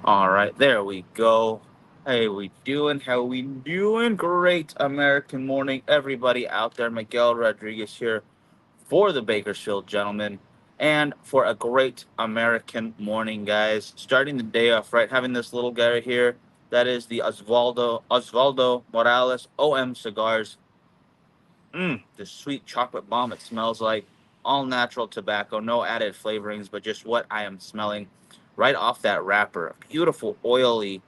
All right, there we go. Hey, we doing? How we doing? Great American morning, everybody out there. Miguel Rodriguez here for the Bakersfield Gentlemen, and for a great American morning, guys. Starting the day off right, having this little guy here. That is the Osvaldo Morales OM cigars. The sweet chocolate bomb. It smells like all natural tobacco, no added flavorings, but just what I am smelling right off that wrapper. A beautiful, oily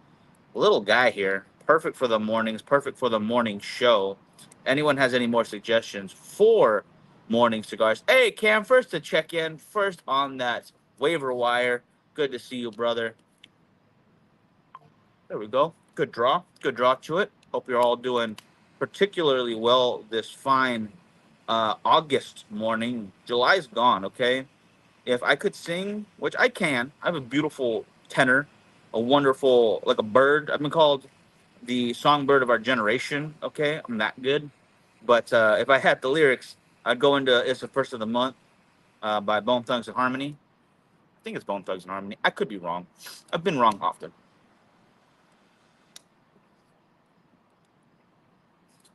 little guy here. Perfect for the mornings, perfect for the morning show. Anyone has any more suggestions for morning cigars? Hey, Cam, first to check in, first on that waiver wire. Good to see you, brother. There we go. Good draw. Good draw to it. Hope you're all doing particularly well this fine August morning. July's gone, okay? If I could sing, which I can, I have a beautiful tenor, a wonderful, like a bird. I've been called the songbird of our generation, okay? I'm that good. But if I had the lyrics, I'd go into It's the First of the Month by Bone Thugs and Harmony. I think it's Bone Thugs and Harmony. I could be wrong. I've been wrong often.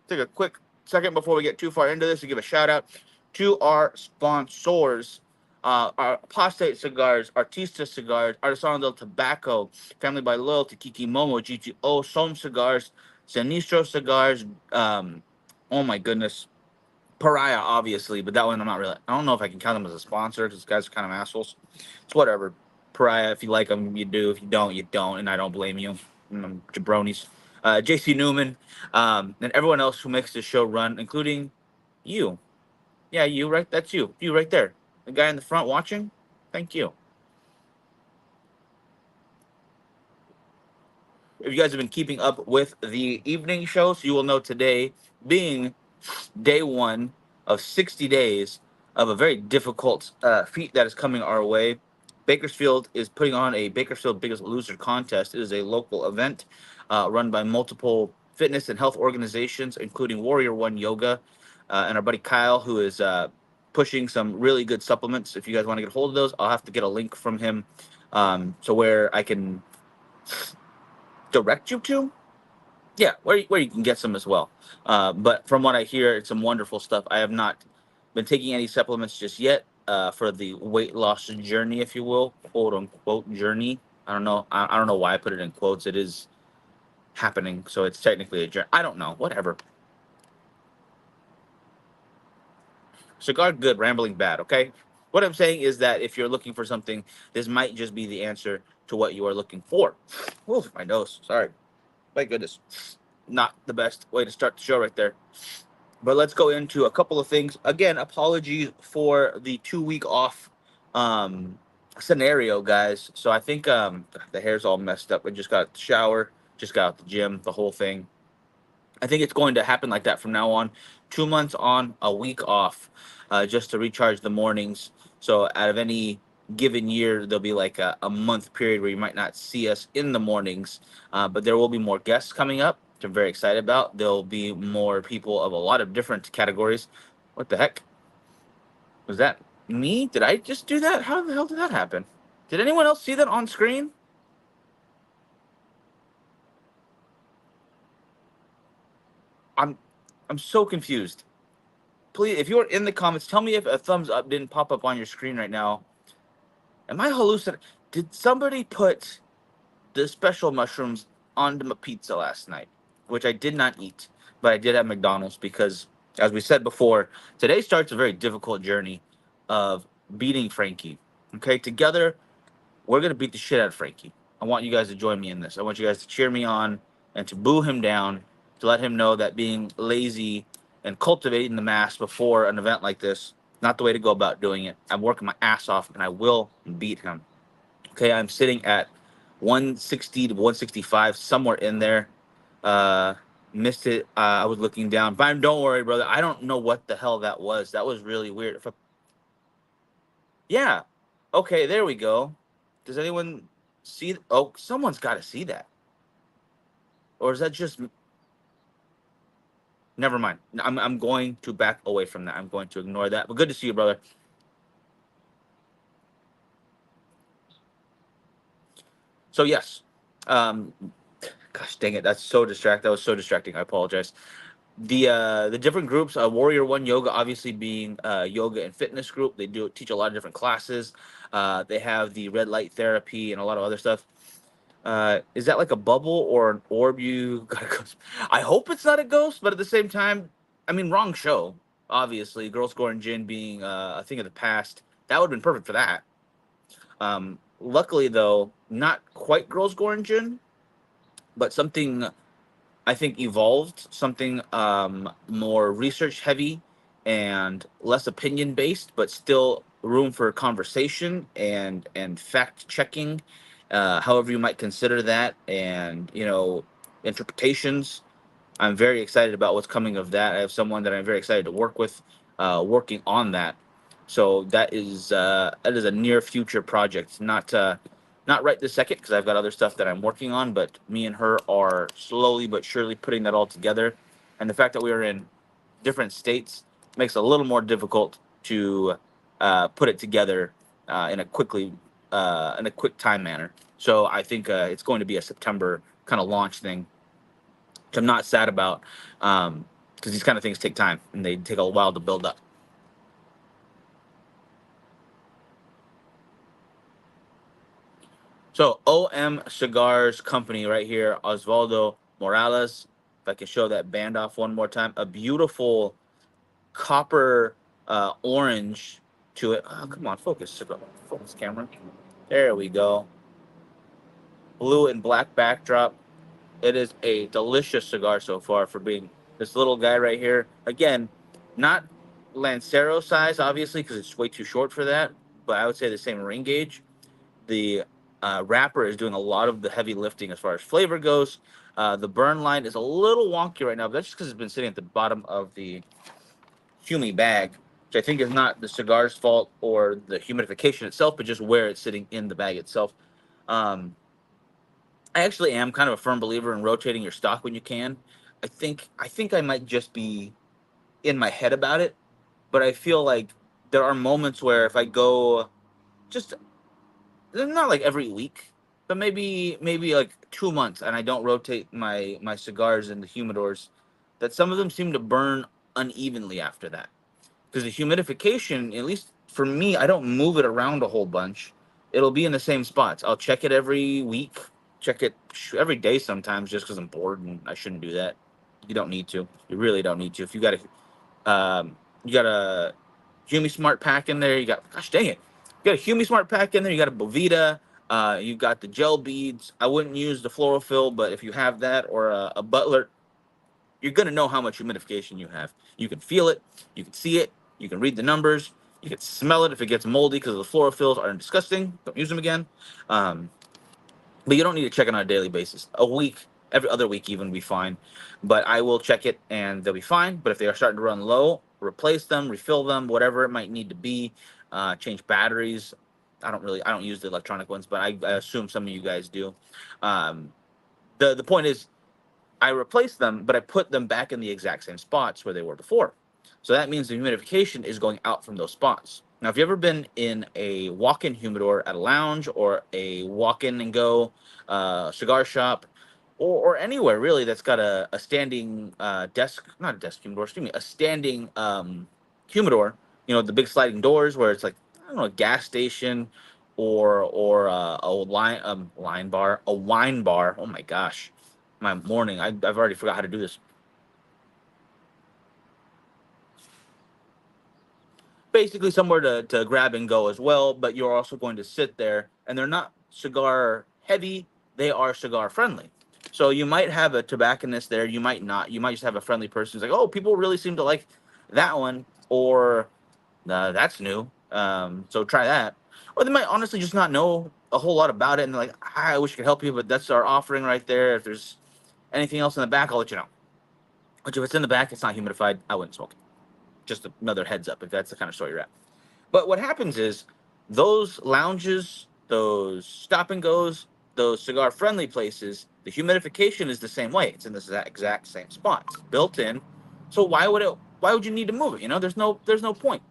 Take a quick second before we get too far into this to give a shout out to our sponsors. Our Apostate Cigars, Artista Cigars, Artesano del Tobacco, Family by Loyalty, Kiki Momo, GTO, Som Cigars, Sinistro Cigars. Oh my goodness, Pariah, obviously, but that one I'm not really. I don't know if I can count them as a sponsor because guys are kind of assholes. It's whatever. Pariah, if you like them, you do. If you don't, you don't, and I don't blame you. Jabronis. JC Newman, and everyone else who makes this show run, including you. Yeah, you, right? That's you. You right there. The guy in the front watching. Thank you. If you guys have been keeping up with the evening shows, you will know today being day one of 60 days of a very difficult feat that is coming our way. Bakersfield is putting on a Bakersfield Biggest Loser contest. It is a local event run by multiple fitness and health organizations, including Warrior One Yoga, and our buddy Kyle, who is pushing some really good supplements. If you guys want to get a hold of those, I'll have to get a link from him so where I can direct you to. Yeah, where you can get some as well. But from what I hear, it's some wonderful stuff. I have not been taking any supplements just yet for the weight loss journey, if you will, quote unquote journey. I don't know why I put it in quotes. It is happening, so it's technically a journey. I don't know. Whatever. Cigar good, rambling bad. Okay. What I'm saying is that if you're looking for something, this might just be the answer to what you are looking for. Oof, my nose. Sorry. My goodness. Not the best way to start the show right there. But let's go into a couple of things. Again, apologies for the 2 week off um, scenario, guys. So I think the hair's all messed up. I just got out the shower, just got out the gym, the whole thing. I think it's going to happen like that from now on. 2 months on, a week off, just to recharge the mornings. So out of any given year, there'll be like a month period where you might not see us in the mornings, but there will be more guests coming up, which I'm very excited about. There'll be more people of a lot of different categories. What the heck was that? Me? Did I just do that? How the hell did that happen? Did anyone else see that on screen? I'm I'm so confused. Please, if you're in the comments, tell me if a thumbs up didn't pop up on your screen right now. Am I hallucinating? Did somebody put the special mushrooms onto my pizza last night, which I did not eat, but I did at McDonald's because, as we said before, today starts a very difficult journey of beating Frankie. Okay, together we're gonna beat the shit out of Frankie. I want you guys to join me in this. I want you guys to cheer me on and to boo him down, to let him know that being lazy and cultivating the mass before an event like this, not the way to go about doing it. I'm working my ass off and I will beat him. Okay, I'm sitting at 160 to 165, somewhere in there. Uh, Missed it. I was looking down, but don't worry, brother. I don't know what the hell that was. That was really weird. Yeah. Okay, there we go. Does anyone see? Oh, someone's got to see that. Or is that just? Never mind. I'm going to back away from that. I'm going to ignore that. But good to see you, brother. So yes. Um, Gosh dang it, that's so distract. That was so distracting. I apologize. The different groups, Warrior One Yoga, obviously being yoga and fitness group. They do teach a lot of different classes. They have the red light therapy and a lot of other stuff. Is that like a bubble or an orb you got a ghost? I hope it's not a ghost, but at the same time, I mean, wrong show. Obviously, Girl Score and Gin being a thing of the past, that would have been perfect for that. Luckily, though, not quite Girls Gore and Gin, but something I think evolved, something more research heavy and less opinion based, but still room for conversation and fact checking, however you might consider that, and interpretations. I'm very excited about what's coming of that. I have someone that I'm very excited to work with, working on that. So that is a near future project, not right this second because I've got other stuff that I'm working on. But me and her are slowly but surely putting that all together, and the fact that we are in different states makes it a little more difficult to put it together in a quick time manner. So I think it's going to be a September kind of launch thing, which I'm not sad about, because these kind of things take time and they take a while to build up. So OM Cigars Company right here, Osvaldo Morales. If I can show that band off one more time, a beautiful copper orange to it. Oh, come on, focus, camera. There we go. Blue and black backdrop. It is a delicious cigar so far for being this little guy right here. Again, not Lancero size, obviously, because it's way too short for that. But I would say the same ring gauge. The wrapper is doing a lot of the heavy lifting as far as flavor goes. The burn line is a little wonky right now, but that's just because it's been sitting at the bottom of the Humi bag, which I think is not the cigar's fault or the humidification itself, but just where it's sitting in the bag itself. Um, I actually am kind of a firm believer in rotating your stock when you can. I think I might just be in my head about it, but I feel like there are moments where if I go just not like every week, but maybe like 2 months, and I don't rotate my cigars in the humidors, that some of them seem to burn unevenly after that. Because the humidification, at least for me, I don't move it around a whole bunch. It'll be in the same spots. I'll check it every week, check it every day sometimes, just because I'm bored and I shouldn't do that. You don't need to. You really don't need to. If you got a Humi Smart pack in there. You got, gosh dang it, you got a Humi Smart pack in there. You got a Bovita. You got the gel beads. I wouldn't use the chlorophyll, but if you have that or a Butler, you're gonna know how much humidification you have. You can feel it. You can see it. You can read the numbers. You can smell it if it gets moldy because the chlorophylls are disgusting. Don't use them again. Um, but you don't need to check it on a daily basis. A week, every other week even, be fine. But I will check it and they'll be fine. But if they are starting to run low, replace them, refill them, whatever it might need to be. Change batteries. I don't use the electronic ones, but I assume some of you guys do. Um, the point is, I replaced them, but I put them back in the exact same spots where they were before. So that means the humidification is going out from those spots. Now, if you've ever been in a walk-in humidor at a lounge or a walk-in and go cigar shop, or anywhere really that's got a standing desk, not a desk humidor, excuse me, a standing humidor, the big sliding doors where it's like, I don't know, a gas station or a line bar, a wine bar. Oh my gosh, my morning. I've already forgot how to do this. Basically, somewhere to grab and go as well, but you're also going to sit there, and they're not cigar heavy, they are cigar friendly. So you might have a tobacconist there, you might not. You might just have a friendly person who's like, oh, people really seem to like that one, or that's new. So try that. Or they might honestly just not know a whole lot about it, and they're like, I wish I could help you, but that's our offering right there. If there's anything else in the back, I'll let you know. Which if it's in the back, it's not humidified, I wouldn't smoke it. Just another heads up if that's the kind of store you're at. But what happens is those lounges, those stop and goes, those cigar friendly places, the humidification is the same way. It's in the exact same spot. It's built in. So why would you need to move it? There's no point.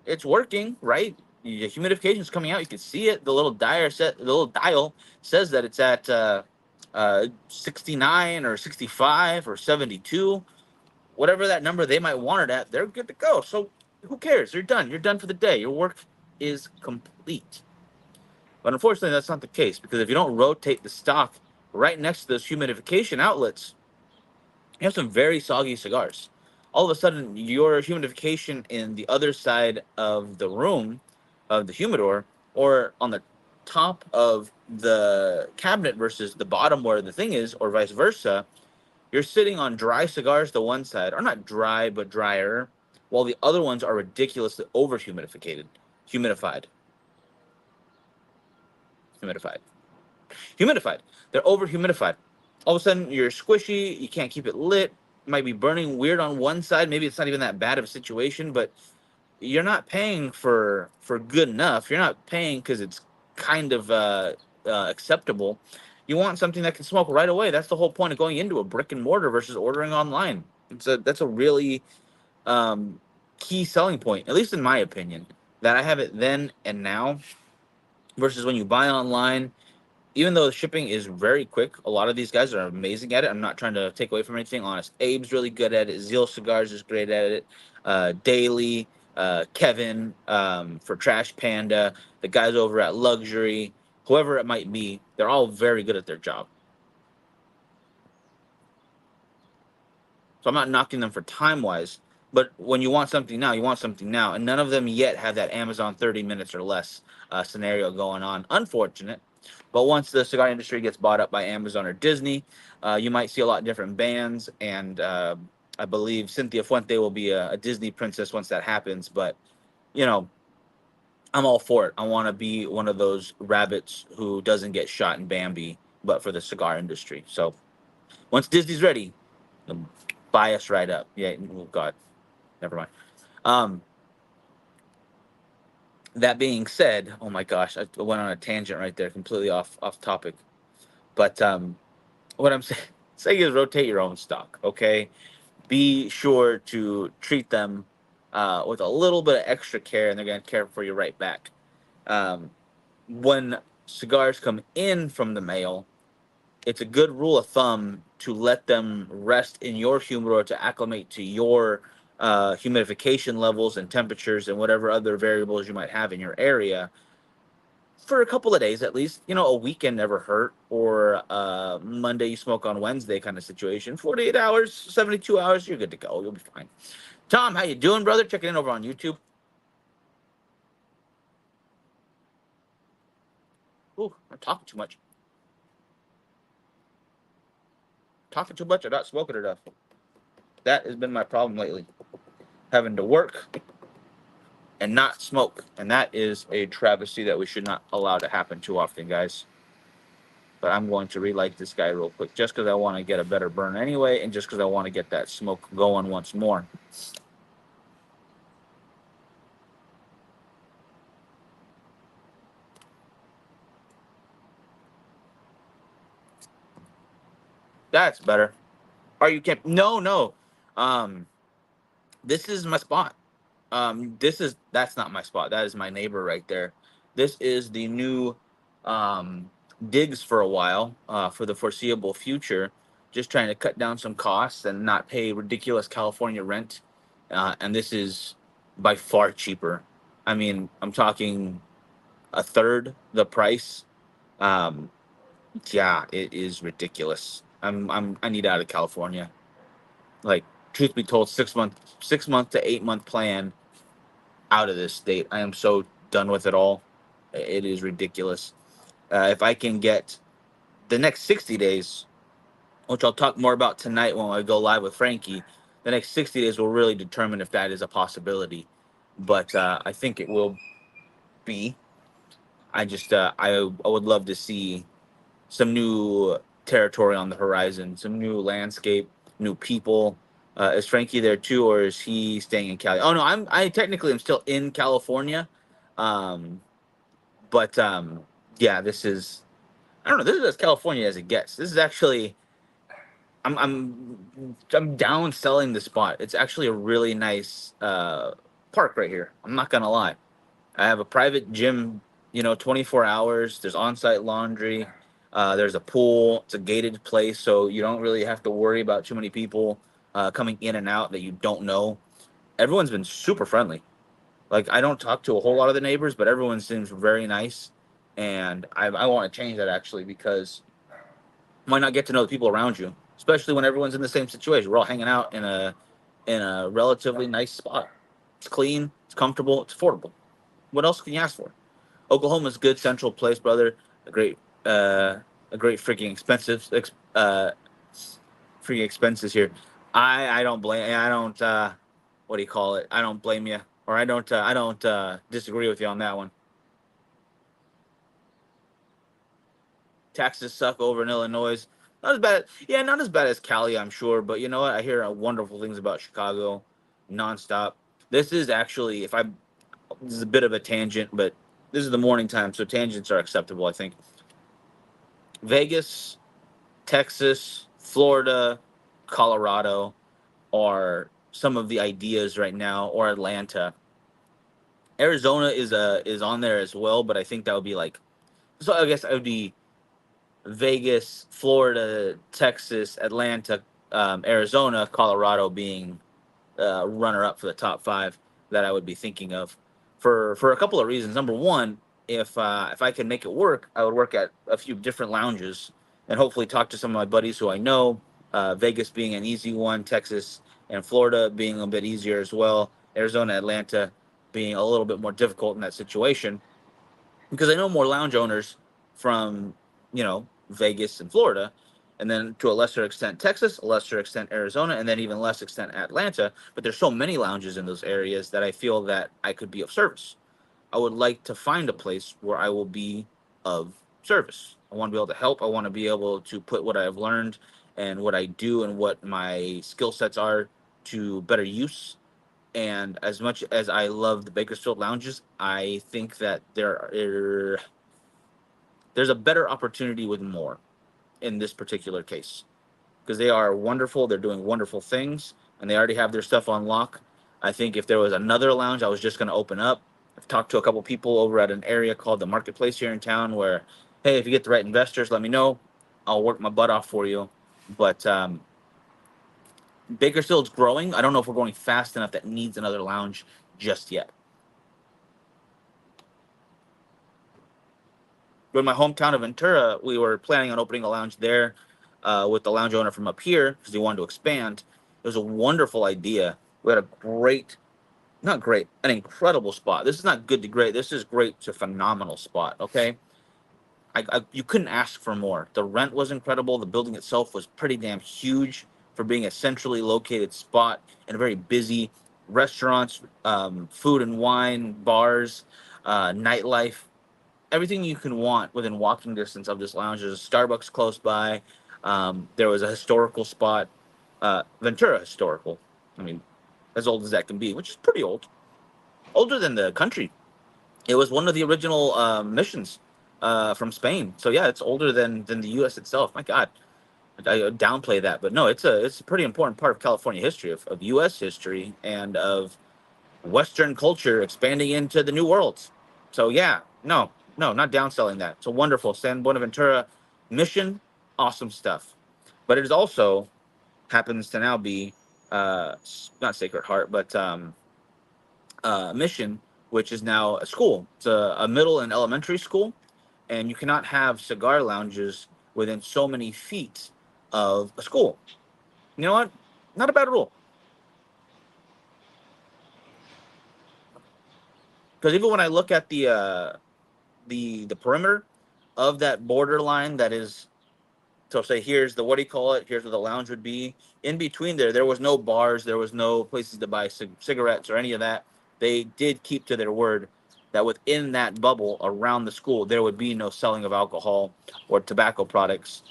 It's working, right? The humidification is coming out. You can see it. The little dial says that it's at 69 or 65 or 72, whatever that number they might want it at, they're good to go. So who cares? You're done. You're done for the day. Your work is complete. But unfortunately, that's not the case, because if you don't rotate the stock right next to those humidification outlets, you have some very soggy cigars. All of a sudden, your humidification in the other side of the room, of the humidor, or on the top of the cabinet versus the bottom where the thing is, or vice versa, you're sitting on dry cigars to one side, or not dry, but drier, while the other ones are ridiculously over humidified, humidified, humidified. They're over humidified. All of a sudden, you're squishy. You can't keep it lit. It might be burning weird on one side. Maybe it's not even that bad of a situation, but you're not paying for good enough. You're not paying because it's kind of acceptable. You want something that can smoke right away. That's the whole point of going into a brick and mortar versus ordering online. That's a really um, key selling point, at least in my opinion, that I have it then and now versus when you buy online. Even though the shipping is very quick, a lot of these guys are amazing at it. I'm not trying to take away from anything. Honest Abe's really good at it. Zeal Cigars is great at it. Daily, Kevin, for Trash Panda, the guys over at Luxury, whoever it might be, they're all very good at their job. So I'm not knocking them for time wise, but when you want something now, you want something now, and none of them yet have that Amazon 30 minutes or less scenario going on. Unfortunate, but once the cigar industry gets bought up by Amazon or Disney, you might see a lot of different bands, and I believe Cynthia Fuente will be a Disney princess once that happens. But you know, I'm all for it. I want to be one of those rabbits who doesn't get shot in Bambi, but for the cigar industry. So once Disney's ready, they'll buy us right up. Yeah. Oh God, never mind. Um, that being said, oh my gosh, I went on a tangent right there, completely off topic. But what I'm saying is rotate your own stock. Okay, be sure to treat them with a little bit of extra care, and they're going to care for you right back. Um, when cigars come in from the mail, it's a good rule of thumb to let them rest in your humidor to acclimate to your humidification levels and temperatures and whatever other variables you might have in your area for a couple of days at least. You know, a weekend never hurt, or Monday you smoke on Wednesday kind of situation. 48 hours, 72 hours, you're good to go. You'll be fine. Tom, how you doing, brother? Checking in over on YouTube. Ooh, I'm talking too much. Talking too much or not smoking enough. That has been my problem lately. Having to work and not smoke. And that is a travesty that we should not allow to happen too often, guys. But I'm going to relight this guy real quick just because I want to get a better burn anyway, and just because I want to get that smoke going once more. That's better. Are you camp? No, no. Um, this is my spot. That's not my spot. That is my neighbor right there. This is the new digs for a while, for the foreseeable future. Just trying to cut down some costs and not pay ridiculous California rent. And this is by far cheaper. I mean, I'm talking a third the price. Um, yeah, it is ridiculous. I need out of California. Like, truth be told, 6 month to 8 month plan out of this state. I am so done with it all. It is ridiculous. If I can get the next 60 days, which I'll talk more about tonight when I go live with Frankie, the next 60 days will really determine if that is a possibility. But I think it will be. I would love to see some new territory on the horizon, some new landscape, new people. Is Frankie there too, or is he staying in Cali? Oh no, I technically am still in California, um, but yeah, this is, I don't know. This is as California as it gets. This is actually, I'm down selling the spot. It's actually a really nice park right here. I'm not gonna lie. I have a private gym, 24 hours. There's on-site laundry. There's a pool. It's a gated place, so you don't really have to worry about too many people coming in and out that you don't know. Everyone's been super friendly. Like I don't talk to a whole lot of the neighbors, but everyone seems very nice, and I want to change that actually because why not get to know the people around you, especially when everyone's in the same situation. We're all hanging out in a relatively nice spot. It's clean, it's comfortable, it's affordable. What else can you ask for? Oklahoma's good central place, brother. A great, uh, a great freaking freaking expenses here. I don't blame. I don't. What do you call it? I don't blame you, or I don't disagree with you on that one. Taxes suck over in Illinois. Not as bad. Yeah, not as bad as Cali, I'm sure. But you know what? I hear wonderful things about Chicago, nonstop. This is actually, if I, this is a bit of a tangent, but this is the morning time, so tangents are acceptable. I think Vegas, Texas, Florida, Colorado are some of the ideas right now, or Atlanta. Arizona is on there as well, but I think that would be like, so I guess it would be Vegas, Florida, Texas, Atlanta, Arizona, Colorado being runner up for the top five that I would be thinking of for a couple of reasons. Number one, if I can make it work, I would work at a few different lounges and hopefully talk to some of my buddies who I know. Vegas being an easy one, Texas and Florida being a bit easier as well. Arizona, Atlanta being a little bit more difficult in that situation because I know more lounge owners from Vegas and Florida, and then to a lesser extent Texas, a lesser extent Arizona, and then even less extent Atlanta. But there's so many lounges in those areas that I feel that I could be of service. I would like to find a place where I will be of service. I want to be able to help. I want to be able to put what I've learned and what I do and what my skill sets are to better use. And as much as I love the Bakersfield lounges, I think that there's a better opportunity with more in this particular case because they are wonderful. They're doing wonderful things, and they already have their stuff on lock. I think if there was another lounge I was just going to open up, I've talked to a couple people over at an area called the Marketplace here in town where, hey, if you get the right investors, let me know. I'll work my butt off for you. But Bakersfield's growing. I don't know if we're going fast enough that needs another lounge just yet. In my hometown of Ventura, we were planning on opening a lounge there with the lounge owner from up here because he wanted to expand. It was a wonderful idea. We had a great, not great, an incredible spot. This is not good to great. This is great to phenomenal spot. Okay, you couldn't ask for more. The rent was incredible. The building itself was pretty damn huge for being a centrally located spot and a very busy restaurants, food and wine, bars, nightlife, everything you can want within walking distance of this lounge. There's a Starbucks close by. There was a historical spot, Ventura historical. I mean, as old as that can be, which is pretty old, older than the country. It was one of the original missions from Spain. So yeah, it's older than the U.S. itself. My God, I downplay that, but no, it's a pretty important part of California history, of U.S. history, and of Western culture expanding into the New World. So yeah, no, not downselling that. It's a wonderful San Buenaventura mission, awesome stuff. But it is also happens to now be not Sacred Heart, but Mission, which is now a school. It's a middle and elementary school, and you cannot have cigar lounges within so many feet of a school. You know what? Not a bad rule, because even when I look at the perimeter of that borderline that is, so say here's the, what do you call it, here's where the lounge would be. In between there was no bars, there was no places to buy cigarettes or any of that. They did keep to their word that within that bubble around the school there would be no selling of alcohol or tobacco products,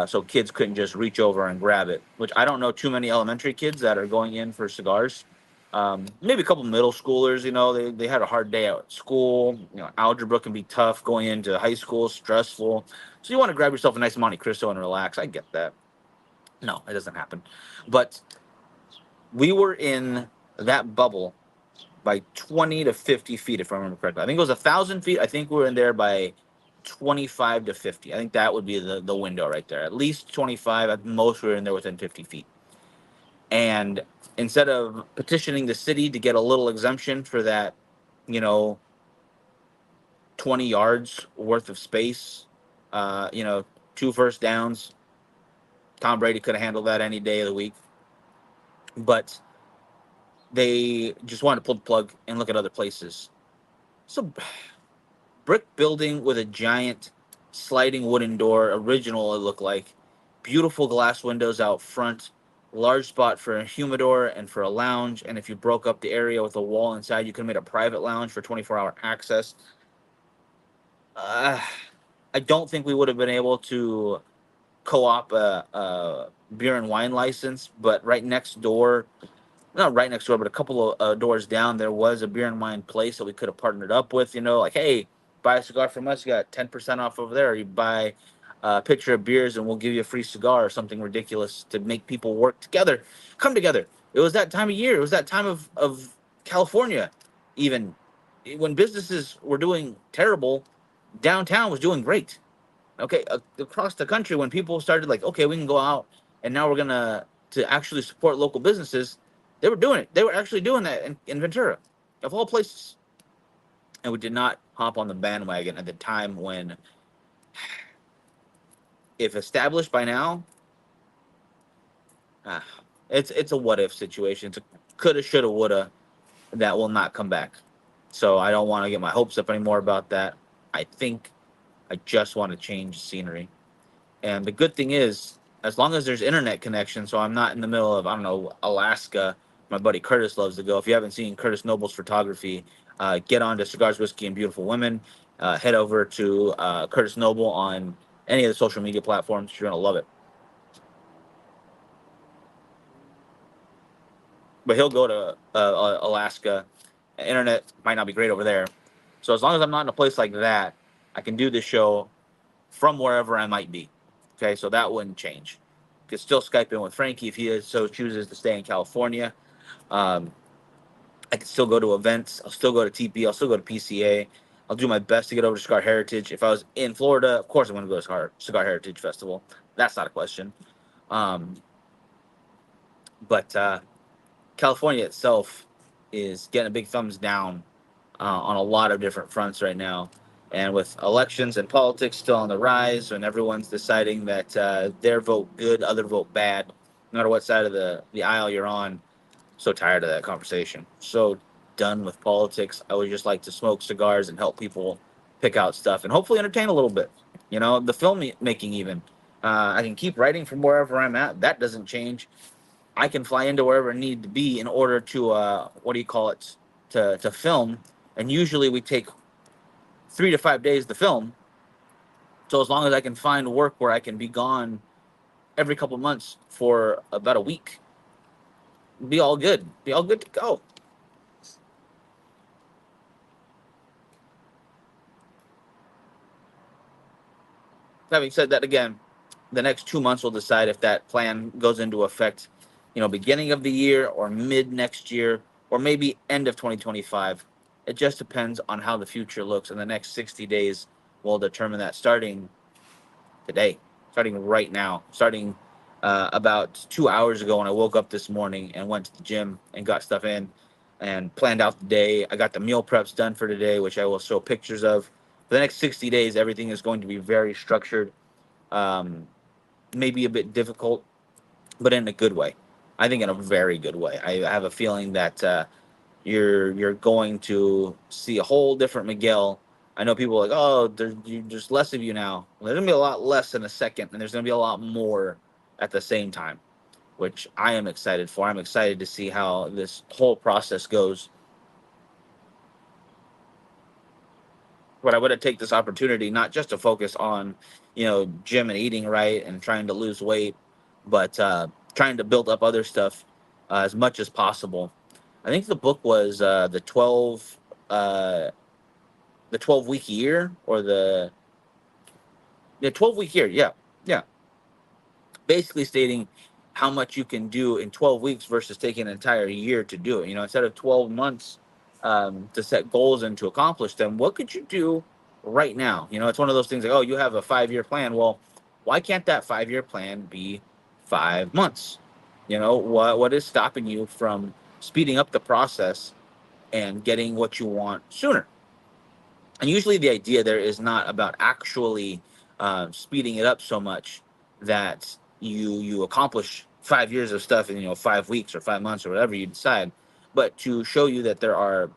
so kids couldn't just reach over and grab it, which I don't know too many elementary kids that are going in for cigars. Maybe a couple middle schoolers, they had a hard day out at school. Algebra can be tough going into high school, stressful. So you want to grab yourself a nice Monte Cristo and relax. I get that. No, it doesn't happen. But we were in that bubble by 20 to 50 feet, if I remember correctly. I think it was 1,000 feet. I think we were in there by 25 to 50. I think that would be the window right there. At least 25. At most, we're in there within 50 feet. And instead of petitioning the city to get a little exemption for that, you know, 20 yards worth of space, you know, two first downs, Tom Brady could have handled that any day of the week. But they just wanted to pull the plug and look at other places. So, brick building with a giant sliding wooden door, original it looked like, beautiful glass windows out front, large spot for a humidor and for a lounge. And if you broke up the area with a wall inside, you could have made a private lounge for 24-hour access. Uh, I don't think we would have been able to co-op a beer and wine license, but right next door, not right next door, but a couple of doors down, there was a beer and wine place that we could have partnered up with. You know, like, hey, buy a cigar from us, you got 10% off over there. Or you buy a pitcher of beers, and we'll give you a free cigar or something ridiculous to make people work together, come together. It was that time of year. It was that time of California, even when businesses were doing terrible, downtown was doing great. Okay, across the country, when people started like, okay, we can go out, and now we're gonna to actually support local businesses, they were doing it. They were actually doing that in Ventura, of all places. And we did not hop on the bandwagon at the time when, if established by now, ah, it's a what if situation. It's a coulda, shoulda, woulda that will not come back. So I don't want to get my hopes up anymore about that. I think I just want to change scenery. And the good thing is, as long as there's internet connection, so I'm not in the middle of, I don't know, Alaska. My buddy Curtis loves to go. If you haven't seen Curtis Noble's photography, get on to Cigars, Whiskey, and Beautiful Women. Head over to Curtis Noble on any of the social media platforms. You're going to love it. But he'll go to Alaska. Internet might not be great over there. So as long as I'm not in a place like that, I can do this show from wherever I might be. Okay, so that wouldn't change. Could still Skype in with Frankie if he so chooses to stay in California. Um, I could still go to events. I'll still go to TP. I'll still go to PCA. I'll do my best to get over to Cigar Heritage. If I was in Florida, of course I'm going to go to Cigar Heritage Festival. That's not a question. Um, but California itself is getting a big thumbs down on a lot of different fronts right now. And with elections and politics still on the rise, and everyone's deciding that their vote good, other vote bad, no matter what side of the aisle you're on, so tired of that conversation. So done with politics. I would just like to smoke cigars and help people pick out stuff and hopefully entertain a little bit. You know, the film making even. I can keep writing from wherever I'm at. That doesn't change. I can fly into wherever I need to be in order to what do you call it, to film. And usually we take 3 to 5 days to film. So as long as I can find work where I can be gone every couple months for about a week, be all good. Be all good to go. Having said that, again, the next 2 months will decide if that plan goes into effect, you know, beginning of the year or mid next year or maybe end of 2025. It just depends on how the future looks, and the next 60 days will determine that, starting today, starting right now, starting about 2 hours ago when I woke up this morning and went to the gym and got stuff in and planned out the day. I got the meal preps done for today, which I will show pictures of. For the next 60 days, everything is going to be very structured, um, maybe a bit difficult, but in a good way. I think in a very good way. I have a feeling that you're going to see a whole different Miguel. I know people are like, oh, there's less of you now. Well, there's gonna be a lot less in a second, and there's gonna be a lot more at the same time, which I am excited for. I'm excited to see how this whole process goes. But I would take this opportunity not just to focus on, you know, gym and eating right and trying to lose weight, but trying to build up other stuff as much as possible. I think the book was uh, the 12-week year, or the 12-week year. Yeah, yeah. Basically stating how much you can do in 12 weeks versus taking an entire year to do it. You know, instead of 12 months to set goals and to accomplish them, what could you do right now. You know, it's one of those things like, oh, you have a 5 year plan. Well, why can't that 5 year plan be 5 months? You know, what is stopping you from speeding up the process and getting what you want sooner? And usually the idea there is not about actually speeding it up so much that you accomplish 5 years of stuff in 5 weeks or 5 months or whatever you decide, but to show you that there are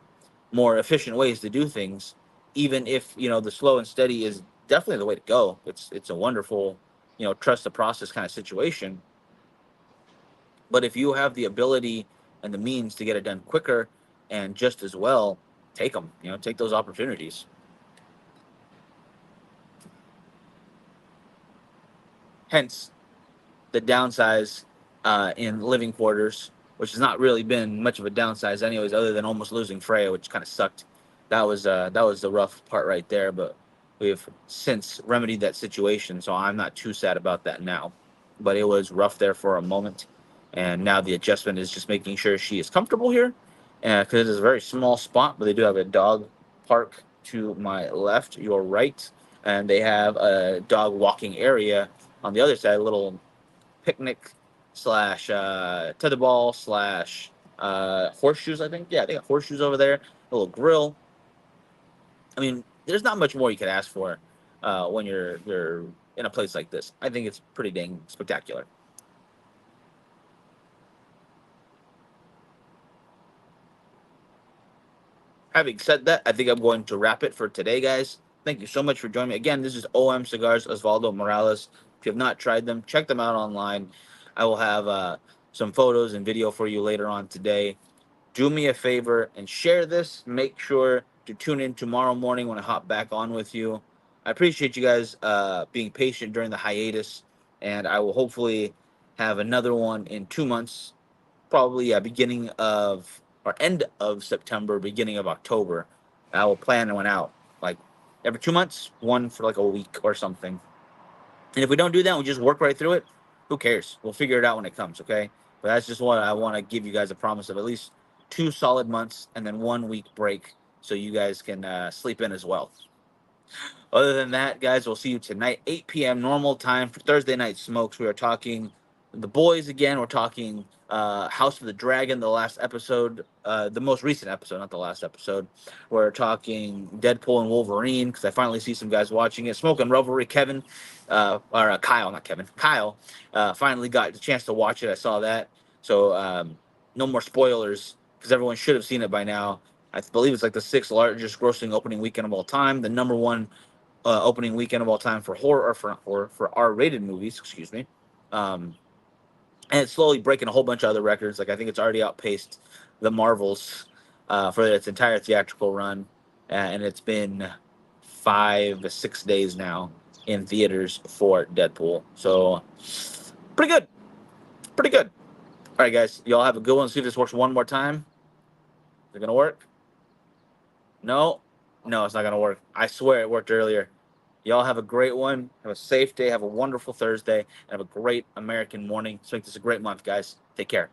more efficient ways to do things, even if the slow and steady is definitely the way to go. It's a wonderful trust the process kind of situation. But if you have the ability and the means to get it done quicker and just as well, take them. Take those opportunities. Hence the downsize in living quarters, which has not really been much of a downsize, anyways, other than almost losing Freya, which kind of sucked. That was the rough part right there, but we have since remedied that situation, so I'm not too sad about that now. But it was rough there for a moment, and now the adjustment is just making sure she is comfortable here, because it is a very small spot, but they do have a dog park to my left, your right, and they have a dog walking area on the other side, a little picnic slash tetherball slash horseshoes. I think, yeah, they got horseshoes over there. A little grill. I mean, there's not much more you could ask for when you're in a place like this. I think it's pretty dang spectacular. Having said that, I think I'm going to wrap it for today, guys. Thank you so much for joining me. Again, this is OM Cigars Osvaldo Morales. If you have not tried them, check them out online. I will have some photos and video for you later on today. Do me a favor and share this. Make sure to tune in tomorrow morning when I hop back on with you. I appreciate you guys being patient during the hiatus, and I will hopefully have another one in 2 months, probably beginning of or end of September, beginning of October. I will plan one out like every 2 months, one for like a week or something. And if we don't do that, we just work right through it. Who cares? We'll figure it out when it comes. Okay. But that's just what I want to give you guys a promise of at least 2 solid months and then 1 week break so you guys can sleep in as well. Other than that, guys, we'll see you tonight, 8 p.m. normal time for Thursday Night Smokes. We are talking the boys again. We're talking House of the Dragon, the last episode, the most recent episode, not the last episode. We're talking Deadpool and Wolverine because I finally see some guys watching it. Smoking Revelry, Kevin, or Kyle, not Kevin. Kyle finally got the chance to watch it. I saw that. So no more spoilers because everyone should have seen it by now. I believe it's like the sixth largest grossing opening weekend of all time. The number one opening weekend of all time for horror or for R-rated movies. Excuse me. Um, and it's slowly breaking a whole bunch of other records. Like I think it's already outpaced the Marvels for its entire theatrical run, and it's been 5 to 6 days now in theaters for Deadpool. So pretty good, pretty good. All right, guys, y'all have a good one. See if this works one more time. Is it gonna work? No, no, it's not gonna work. I swear it worked earlier. Y'all have a great one. Have a safe day. Have a wonderful Thursday. And have a great American morning. Let's make this a great month, guys. Take care.